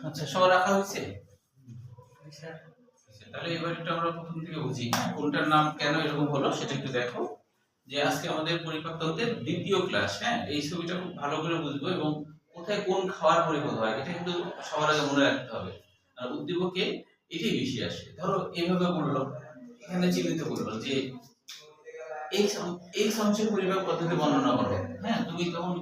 আচ্ছা, সবার রাখা হয়েছে? তাহলে এবার একটু আমরা প্রথম থেকে বুঝি, কোনটার নাম কেন এরকম হলো সেটা একটু দেখো। যে আজকে আমাদের পরিপাকতন্ত্রের দ্বিতীয় ক্লাস, হ্যাঁ, এই ছবিটা খুব ভালো করে বুঝবো এবং কোথায় কোন খাওয়ার পরিপাক হয় এটা কিন্তু সবার আগে মনে রাখতে হবে। আর উদ্দীপকে এটাই বেশি আসে। ধরো এইভাবে বললো, এখানে চিহ্নিত করলো যে এই অংশের পরিপাক পদ্ধতি বর্ণনা করো। হ্যাঁ, তুমি তখন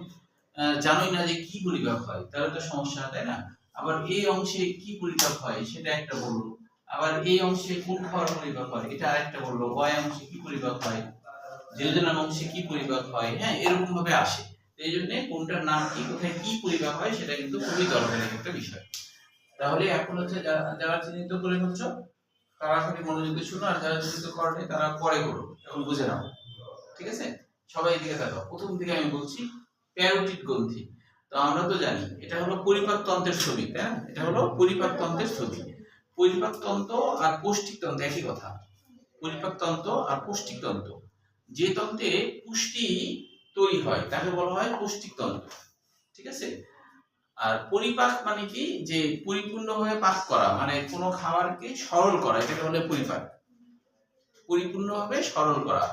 জানোই না যে কি পরিপাক হয়, তাহলে তো সমস্যা, তাই না? আবার এই অংশে কি পরিপাক হয় সেটা একটা বললো, আবার এই অংশে কোন খাবার পরিপাক হয় এটা আরেকটা বললো, ওয়াই অংশে কি পরিপাক হয়, যোজনার অংশে কি পরিপাক হয়, হ্যাঁ, এরকম ভাবে আসে। এই জন্য কোনটার নাম কি, কোথায় কি পরিপাক হয় সেটা কিন্তু খুবই দরকারি একটা বিষয়। তাহলে এখন হচ্ছে যারা চিহ্নিত করে হচ্ছে তারা খালি মনোযোগ দিয়ে শুনো, আর যারা চিহ্নিত করেনি তারা পরে করো, এখন বুঝে নাও, ঠিক আছে? সবাই এদিকে তাকাও, প্রথম থেকে আমি বলছি প্যারোটিড গ্রন্থি। তো আমরা তো জানি এটা হলো পরিপাকতন্ত্রের ছবি, তাই না? এটা হলো পরিপাকতন্ত্রের ছবি। পরিপাকতন্ত্র আর পৌষ্টিকতন্ত্র একই কথা। পরিপাকতন্ত্র আর পৌষ্টিকতন্ত্র, যে তন্ত্রে পুষ্টি তৈরি হয় তাকে বলা হয় পৌষ্টিকতন্ত্র, ঠিক আছে? আর পরিপাক মানে কি, যে পরিপূর্ণভাবে পাক করা, মানে কোনো খাবারকে সরল করা, এটাকে বলে পরিপাক। পরিপূর্ণভাবে সরল করা,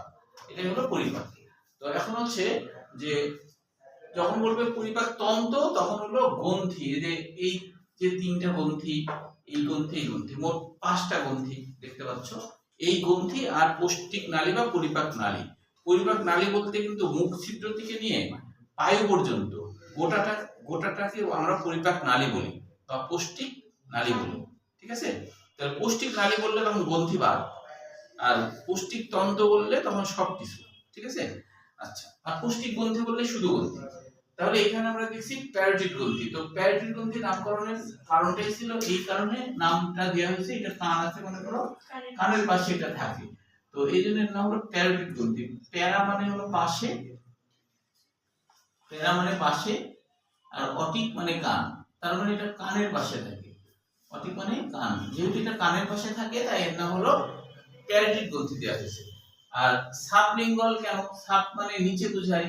এটাই হলো পরিপাক। তো এখন হচ্ছে যে যখন বলবে পরিপাক তন্ত্র তখন হলো গ্রন্থি, যে এই যে তিনটা গ্রন্থি, এই গ্রন্থি, এই গ্রন্থি, মোট 5টা গ্রন্থি দেখতে পাচ্ছ। এই গ্রন্থি আর পৌষ্টিক নালী বা পরিপাক নালী। পরিপাক নালী বলতে কিন্তু মুখ ছিদ্র থেকে নিয়ে পায়ু পর্যন্ত গোটাটাকে আমরা পরিপাক নালী বলি বা পৌষ্টিক নালী বলি, ঠিক আছে? তাহলে পৌষ্টিক নালী বললে তখন গ্রন্থি বাদ, আর পৌষ্টিক তন্ত্র বললে তখন সবকিছু, ঠিক আছে? আচ্ছা, আর পৌষ্টিক গ্রন্থি বললে শুধু গ্রন্থি। তাহলে এখানে আমরা দেখছি প্যারোটিড গ্রন্থি। তো প্যারোটিড গ্রন্থি নামকরণের কারণটাই ছিল এই কারণে নামটা দেওয়া হয়েছে, এটা কান আছে মনে করো, কানের পাশে এটা থাকে, তো এই জন্য এর নাম হলো প্যারোটিড গ্রন্থি। প্যারা মানে হলো পাশে, প্যারা মানে পাশে, আর অটিক মানে কান, তার মানে এটা কানের পাশে থাকে। অটিক মানে কান, যেহেতু এটা কানের পাশে থাকে তাই এর নাম হলো প্যারোটিড গ্রন্থি দেওয়া হয়েছে। আর সাবলিঙ্গুয়াল কেন? সাব মানে নিচে বোঝায়,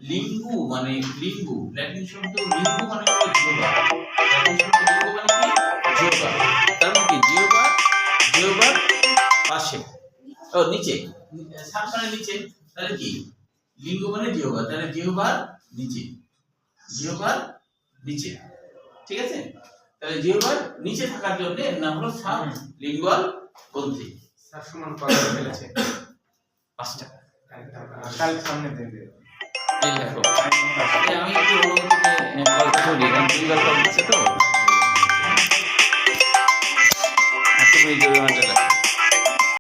লিঙ্গু মানে লিঙ্গু, ল্যাটিন শব্দ লিঙ্গু মানে হলো জিহ্বা, ল্যাটিন শব্দ লিঙ্গু মানে কি জিহ্বা, তার মানে কি জিহ্বার পাশে, ও নিচে, সাব মানে নিচে, তাহলে কি লিঙ্গু মানে জিহ্বা, তাহলে জিহ্বার নিচে, জিহ্বার নিচে, ঠিক আছে? তাহলে জিহ্বার নিচে থাকার জন্য এর নাম হলো সাবলিঙ্গুয়াল গ্রন্থি। স্যার সমান কত ফেলেছে? 5টা। কাল সামনে দেবে। এই দেখো, আমি একটু অনুমতিতে কলটা করি, কারণ 2বার কল দিচ্ছে তো। আচ্ছা, তুমি জরিমানাটা